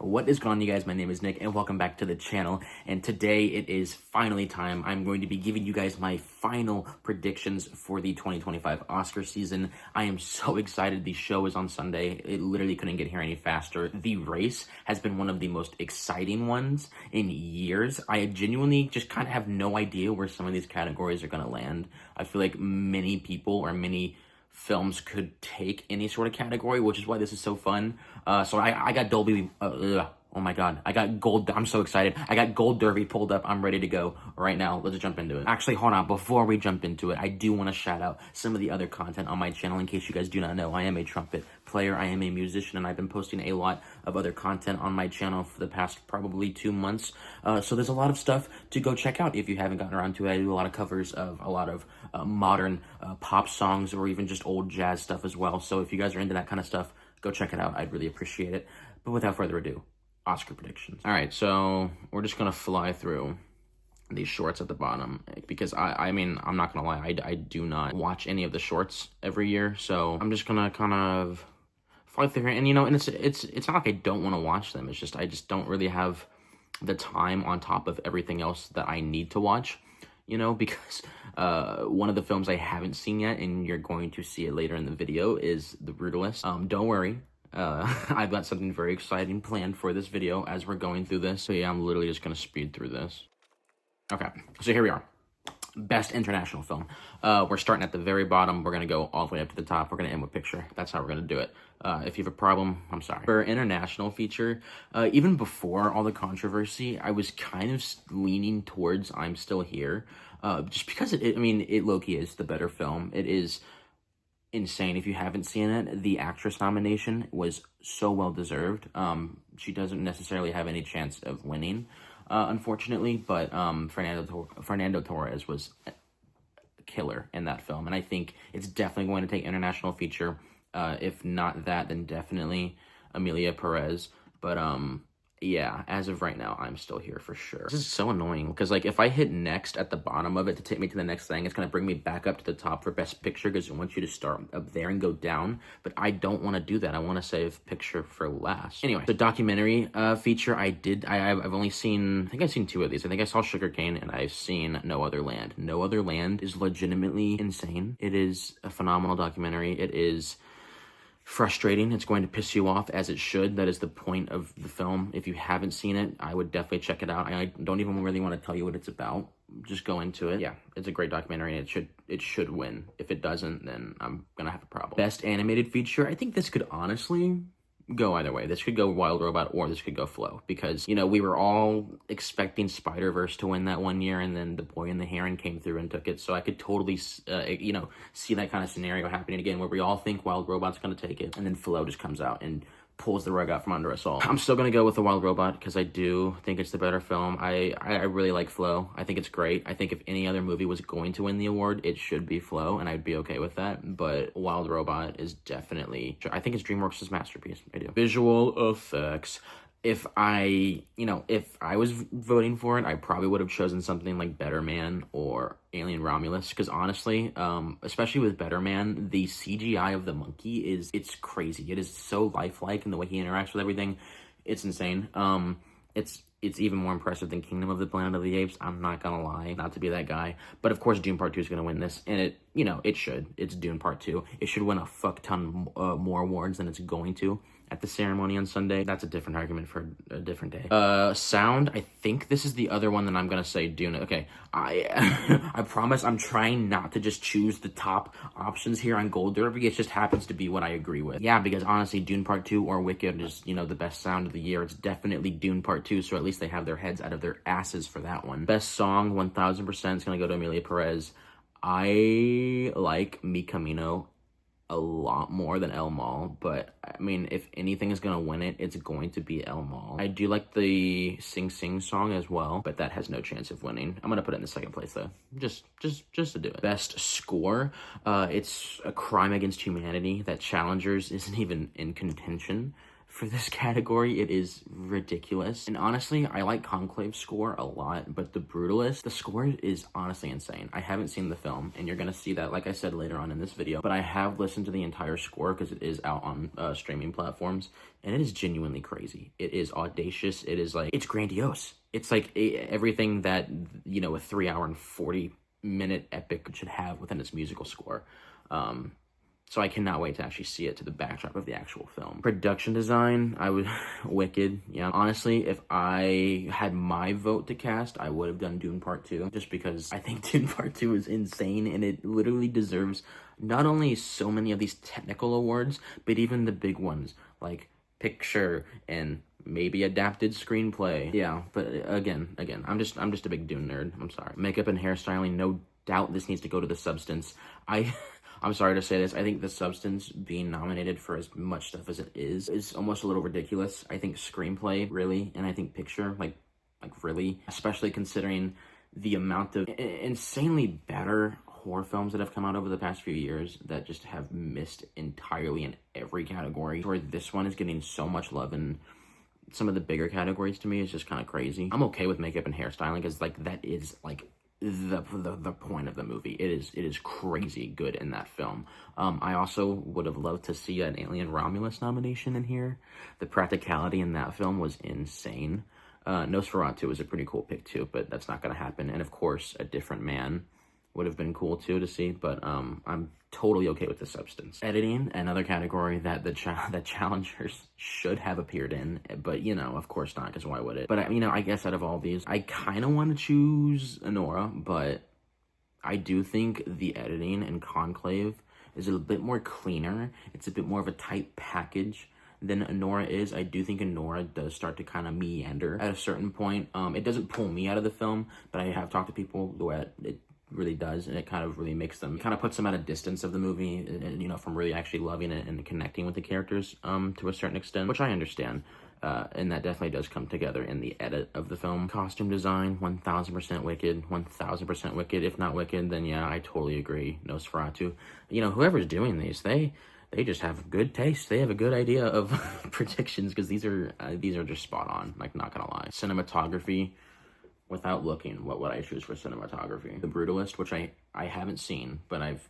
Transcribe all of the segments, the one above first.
What is going on, you guys? My name is Nick and welcome back to the channel, and today it is finally time. I'm going to be giving you guys my final predictions for the 2025 Oscar season. I am so excited. The show is on Sunday. It literally couldn't get here any faster. The race has been one of the most exciting ones in years. I genuinely just kind of have no idea where some of these categories are going to land. I feel like many people or many films could take any sort of category, which is why this is so fun. So I got Dolby, oh my god, I got Gold, I'm so excited. I got Gold Derby pulled up, I'm ready to go right now. Let's jump into it. Actually, hold on, before we jump into it, I do want to shout out some of the other content on my channel. In case you guys do not know, I am a trumpet player, I am a musician, and I've been posting a lot of other content on my channel for the past probably 2 months. So there's a lot of stuff to go check out if you haven't gotten around to it. I do a lot of covers of a lot of modern pop songs or even just old jazz stuff as well. So if you guys are into that kind of stuff, go check it out. I'd really appreciate it. But without further ado, Oscar predictions. All right, so we're just gonna fly through these shorts at the bottom because I mean, I'm not gonna lie, I do not watch any of the shorts every year, so I'm just gonna kind of fly through here. And you know, and it's not like I don't want to watch them. It's just I just don't really have the time on top of everything else that I need to watch. You know, because one of the films I haven't seen yet, and you're going to see it later in the video, is The Brutalist. Don't worry, I've got something very exciting planned for this video as we're going through this. So yeah, I'm literally just gonna speed through this. Okay, so here we are. Best international film. We're starting at the very bottom. We're gonna go all the way up to the top. We're gonna end with picture. That's how we're gonna do it. If you have a problem, I'm sorry. For international feature, even before all the controversy, I was kind of leaning towards I'm Still Here, just because I mean, it low-key is the better film. It is insane. If you haven't seen it, the actress nomination was so well deserved. She doesn't necessarily have any chance of winning, unfortunately, but Fernando Torres was a killer in that film, and I think it's definitely going to take international feature. If not that, then definitely Emilia Perez. But yeah, as of right now, I'm Still Here for sure. This is so annoying because, like, if I hit next at the bottom of it to take me to the next thing, it's gonna bring me back up to the top for best picture because it wants you to start up there and go down. But I don't want to do that. I want to save picture for last. Anyway, the documentary feature, I've only seen, I think I've seen 2 of these. I think I saw Sugarcane and I've seen No Other Land. No Other Land is legitimately insane. It is a phenomenal documentary. It is frustrating. It's going to piss you off, as it should. That is the point of the film. If you haven't seen it, I would definitely check it out. I don't even really want to tell you what it's about. Just go into it. Yeah, it's a great documentary, and it should win. If it doesn't, then I'm gonna have a problem. Best animated feature, I think this could honestly go either way. This could go Wild Robot or this could go Flow, because, you know, we were all expecting Spider-Verse to win that one year, and then The Boy and the Heron came through and took it. So I could totally, you know, see that kind of scenario happening again, where we all think Wild Robot's going to take it, and then Flow just comes out and pulls the rug out from under us all. I'm still gonna go with The Wild Robot because I do think it's the better film. I really like Flow. I think it's great. I think if any other movie was going to win the award, it should be Flow, and I'd be okay with that. But Wild Robot is definitely, I think it's DreamWorks' masterpiece. I do. Visual effects. If I was voting for it, I probably would have chosen something like Better Man or Alien Romulus, because honestly, especially with Better Man, the CGI of the monkey it's crazy. It is so lifelike, and the way he interacts with everything, it's insane. It's even more impressive than Kingdom of the Planet of the Apes. I'm not gonna lie, not to be that guy, but of course Dune Part 2 is gonna win this, and it should. It's Dune Part 2. It should win a fuck ton more awards than it's going to at the ceremony on Sunday. That's a different argument for a different day. Sound, I think this is the other one that I'm gonna say Dune. Okay, I promise I'm trying not to just choose the top options here on Gold Derby. It just happens to be what I agree with. Yeah, because honestly, Dune Part 2 or Wicked is, you know, the best sound of the year. It's definitely Dune Part 2, so at least they have their heads out of their asses for that one. Best song, 1000% is gonna go to Emilia Perez. I like Mi Camino a lot more than El Mal, but I mean, if anything is gonna win it, it's going to be El Mal. I do like the Sing Sing song as well, but that has no chance of winning. I'm gonna put it in the second place though, just to do it. Best score, it's A Crime Against Humanity. That Challengers isn't even in contention. for this category. It is ridiculous. And honestly, I like Conclave's score a lot, but The Brutalist, the score is honestly insane. I haven't seen the film, and you're gonna see that, like I said, later on in this video, but I have listened to the entire score because it is out on streaming platforms, and it is genuinely crazy. It is audacious. It is like, it's grandiose. It's like everything that, you know, a 3 hour and 40-minute epic should have within its musical score. So I cannot wait to actually see it to the backdrop of the actual film. Production design, I would, wicked, yeah. Honestly, if I had my vote to cast, I would have done Dune Part 2, just because I think Dune Part 2 is insane, and it literally deserves not only so many of these technical awards, but even the big ones, like picture and maybe adapted screenplay. Yeah, but again, I'm just a big Dune nerd. I'm sorry. Makeup and hairstyling, no doubt this needs to go to The Substance. I'm sorry to say this, I think The Substance being nominated for as much stuff as it is almost a little ridiculous. I think screenplay, really, and I think picture, like really, especially considering the amount of insanely better horror films that have come out over the past few years that just have missed entirely in every category, where this one is getting so much love in some of the bigger categories. To me, is just kind of crazy. I'm okay with makeup and hairstyling, because like that is like the point of the movie. It is crazy good in that film. I also would have loved to see an Alien Romulus nomination in here. The practicality in that film was insane. Nosferatu was a pretty cool pick too, but that's not gonna happen. And of course, A Different Man would have been cool too to see, but I'm totally okay with The Substance. Editing, another category that the challengers should have appeared in, but you know, of course not, because why would it? But you know, I guess out of all these, I kind of want to choose Anora, but I do think the editing in Conclave is a bit more cleaner. It's a bit more of a tight package than Anora is. I do think Anora does start to kind of meander at a certain point. It doesn't pull me out of the film, but I have talked to people who it really does, and it kind of really makes them, kind of puts them at a distance of the movie, and, you know, from really actually loving it and connecting with the characters to a certain extent, which I understand. And that definitely does come together in the edit of the film. Costume design, 1000% wicked, 1000% wicked. If not wicked, then yeah, I totally agree. Nosferatu. You know, whoever's doing these, they just have good taste. They have a good idea of predictions, because these are just spot on, like, not gonna lie. Cinematography, without looking, what would I choose for cinematography? The Brutalist, which I haven't seen, but I've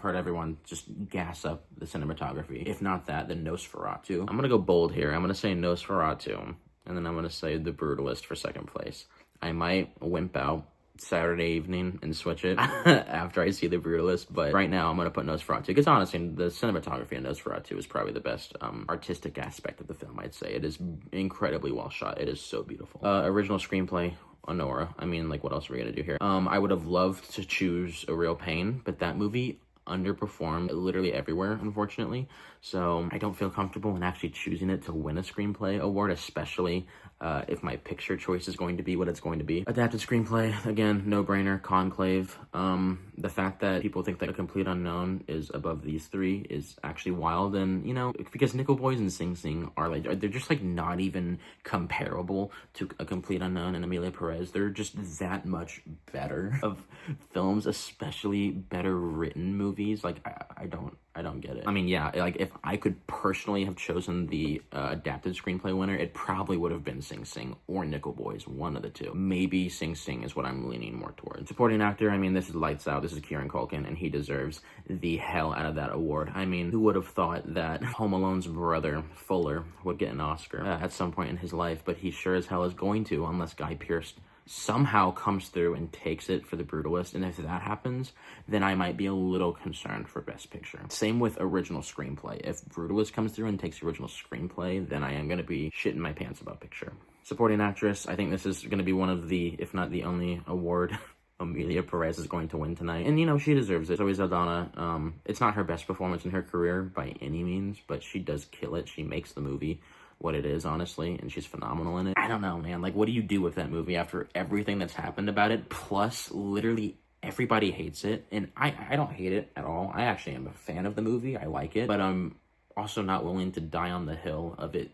heard everyone just gas up the cinematography. If not that, then Nosferatu. I'm gonna go bold here. I'm gonna say Nosferatu, and then I'm gonna say The Brutalist for second place. I might wimp out Saturday evening and switch it after I see The Brutalist, but right now I'm gonna put Nosferatu, because honestly, the cinematography in Nosferatu is probably the best artistic aspect of the film, I'd say. It is incredibly well shot. It is so beautiful. Original screenplay, Anora. I mean, like, what else are we gonna do here? I would have loved to choose A Real Pain, but that movie underperformed literally everywhere, unfortunately, so I don't feel comfortable in actually choosing it to win a screenplay award, especially if my picture choice is going to be what it's going to be. Adapted screenplay, again, no-brainer. Conclave. The fact that people think that A Complete Unknown is above these three is actually wild, and you know, because Nickel Boys and Sing Sing are like, they're just like not even comparable to A Complete Unknown and Emilia Perez. They're just that much better of films, especially better written movies. Like, I don't get it. I mean, yeah, like, if I could personally have chosen the adapted screenplay winner, it probably would have been Sing Sing or Nickel Boys, one of the two. Maybe Sing Sing is what I'm leaning more towards. Supporting actor, I mean, this is lights out. This is Kieran Culkin, and he deserves the hell out of that award. I mean, who would have thought that Home Alone's brother, Fuller, would get an Oscar at some point in his life, but he sure as hell is going to, unless Guy Pearce somehow comes through and takes it for The Brutalist. And if that happens, then I might be a little concerned for Best Picture. Same with original screenplay. If Brutalist comes through and takes the original screenplay, then I am going to be shitting my pants about picture. Supporting actress, I think this is going to be one of the, if not the only award Emilia Perez is going to win tonight. And, you know, she deserves it. Zoe Saldana, it's not her best performance in her career by any means, but she does kill it. She makes the movie what it is, honestly, and she's phenomenal in it. I don't know, man. Like, what do you do with that movie after everything that's happened about it? Plus, literally everybody hates it, and I don't hate it at all. I actually am a fan of the movie. I like it, but I'm also not willing to die on the hill of it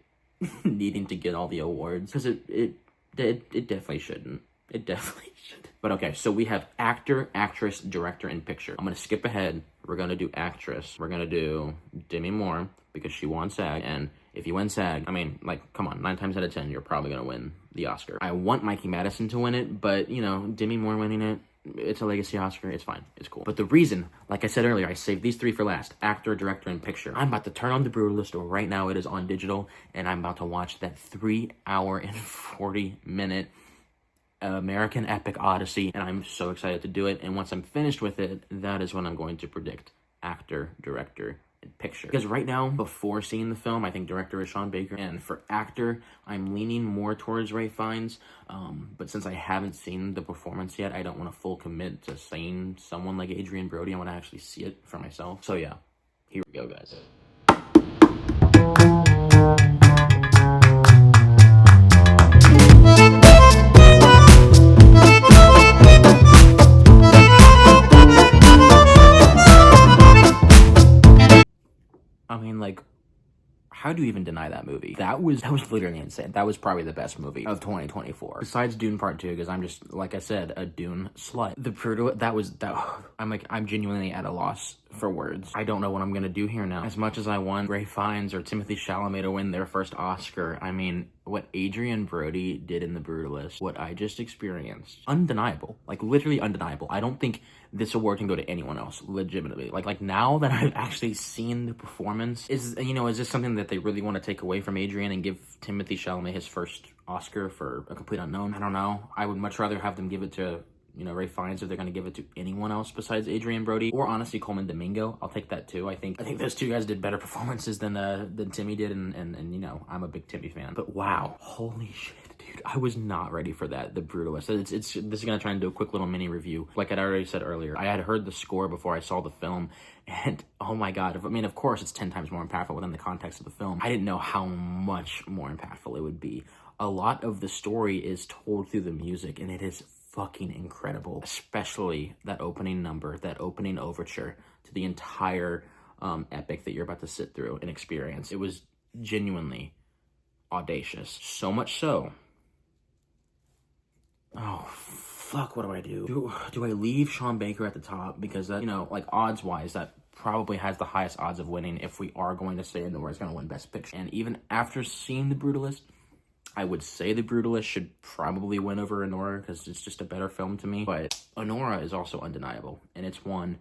needing to get all the awards, because it definitely shouldn't. It definitely should. But okay, so we have actor, actress, director, and picture. I'm gonna skip ahead. We're gonna do actress. We're gonna do Demi Moore because she won SAG. And if you win SAG, I mean, like, come on, 9 times out of 10, you're probably gonna win the Oscar. I want Mikey Madison to win it, but, you know, Demi Moore winning it, it's a legacy Oscar. It's fine. It's cool. But the reason, like I said earlier, I saved these 3 for last. Actor, director, and picture. I'm about to turn on the Brutalist right now. It is on digital, and I'm about to watch that 3-hour and 40-minute American Epic Odyssey, and I'm so excited to do it. And once I'm finished with it, that is when I'm going to predict actor, director, and picture. Because right now, before seeing the film, I think director is Sean Baker, and for actor, I'm leaning more towards Ralph Fiennes. But since I haven't seen the performance yet, I don't want to full commit to saying someone like Adrian Brody. I want to actually see it for myself. So yeah, here we go, guys. I mean, like, how do you even deny that movie? That was literally insane. That was probably the best movie of 2024. Besides Dune Part 2, because I'm just, like I said, a Dune slut. The Prudo, I'm genuinely at a loss for words. I don't know what I'm gonna do here now. As much as I want Ralph Fiennes or Timothée Chalamet to win their first Oscar, I mean, what Adrian Brody did in The Brutalist, what I just experienced, undeniable. Like, literally undeniable. I don't think this award can go to anyone else, legitimately. Like now that I've actually seen the performance, is this something that they really want to take away from Adrian and give Timothée Chalamet his first Oscar for A Complete Unknown? I don't know. I would much rather have them give it to, Ralph Fiennes if they're going to give it to anyone else besides Adrian Brody, or honestly Coleman Domingo. I'll take that too. I think those 2 guys did better performances than Timmy did, and I'm a big Timmy fan. But wow, holy shit, dude, I was not ready for that. The Brutalist. This is gonna try and do a quick little mini review. Like I'd already said earlier, I had heard the score before I saw the film, and oh my god, of course it's 10 times more impactful within the context of the film. I didn't know how much more impactful it would be. A lot of the story is told through the music, and it is fucking incredible, especially that opening number, that opening overture to the entire epic that you're about to sit through and experience. It was genuinely audacious, so much so. Oh fuck, what do I do? Do I leave Sean Baker at the top because that, like odds wise, that probably has the highest odds of winning if we are going to say Honora is going to win Best Picture. And even after seeing The Brutalist, I would say The Brutalist should probably win over Honora because it's just a better film to me. But Honora is also undeniable, and it's won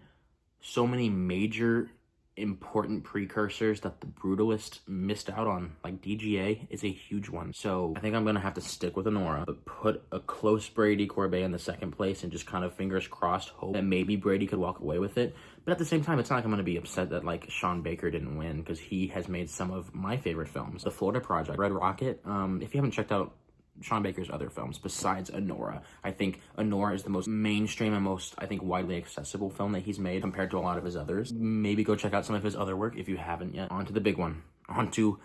so many major important precursors that The Brutalist missed out on. Like DGA is a huge one. So I think I'm going to have to stick with Honora, but put a close Brady Corbet in the second place and just kind of fingers crossed hope that maybe Brady could walk away with it. But at the same time, it's not like I'm going to be upset that like Sean Baker didn't win, because he has made some of my favorite films. The Florida Project, Red Rocket. If you haven't checked out Sean Baker's other films besides Honora, I think Honora is the most mainstream and most, I think, widely accessible film that he's made compared to a lot of his others. Maybe go check out some of his other work if you haven't yet. On to the big one. On to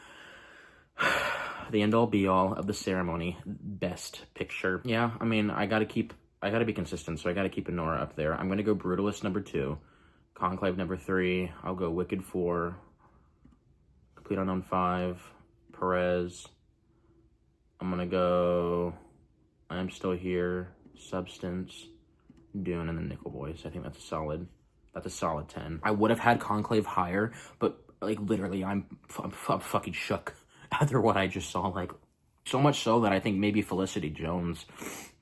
the end-all be-all of the ceremony, Best Picture. Yeah, I mean, I gotta be consistent, so I gotta keep Honora up there. I'm gonna go Brutalist number 2, Conclave number 3, I'll go Wicked 4, Complete Unknown 5, Perez. I'm gonna go I Am Still Here, Substance, Dune, and the Nickel Boys. I think that's a solid 10. I would have had Conclave higher, but like literally I'm fucking shook after what I just saw. Like, so much so that I think maybe Felicity Jones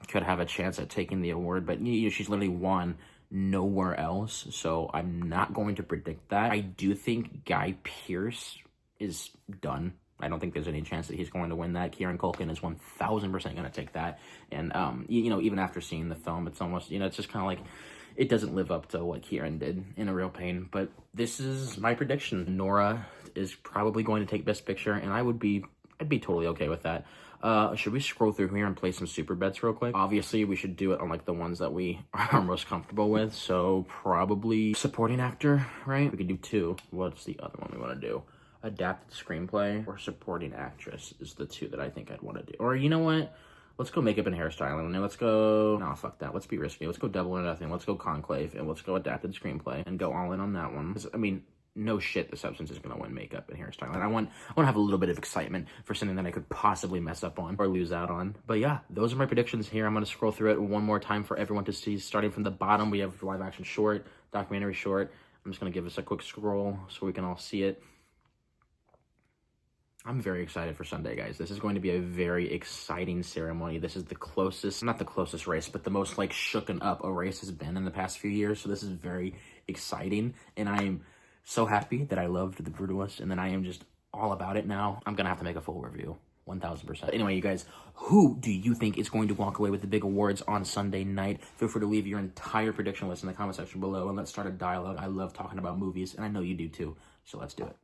could have a chance at taking the award, but she's literally won nowhere else, so I'm not going to predict that. I do think Guy Pearce is done. I don't think there's any chance that he's going to win that. Kieran Culkin is 1,000% going to take that. And, even after seeing the film, it's almost, it's just kind of like, it doesn't live up to what Kieran did in A Real Pain. But this is my prediction. Nora is probably going to take Best Picture, and I'd be totally okay with that. Should we scroll through here and play some super bets real quick? Obviously, we should do it on like the ones that we are most comfortable with. So probably supporting actor, right? We could do 2. What's the other one we want to do? Adapted screenplay or supporting actress is the 2 that I think I'd want to do. Or you know what? Let's go makeup and hairstyling. And let's go... Nah, fuck that. Let's be risky. Let's go Double or Nothing. Let's go Conclave. And let's go adapted screenplay and go all in on that one. I mean, no shit, the Substance is gonna win makeup and hairstyling. I want to have a little bit of excitement for something that I could possibly mess up on or lose out on. But yeah, those are my predictions here. I'm gonna scroll through it one more time for everyone to see. Starting from the bottom, we have live action short, documentary short. I'm just gonna give us a quick scroll so we can all see it. I'm very excited for Sunday, guys. This is going to be a very exciting ceremony. This is the closest, not the closest race, but the most like shooken up a race has been in the past few years. So this is very exciting. And I am so happy that I loved The Brutalist, and then I am just all about it now. I'm gonna have to make a full review, 1000%. Anyway, you guys, who do you think is going to walk away with the big awards on Sunday night? Feel free to leave your entire prediction list in the comment section below, and let's start a dialogue. I love talking about movies, and I know you do too, so let's do it.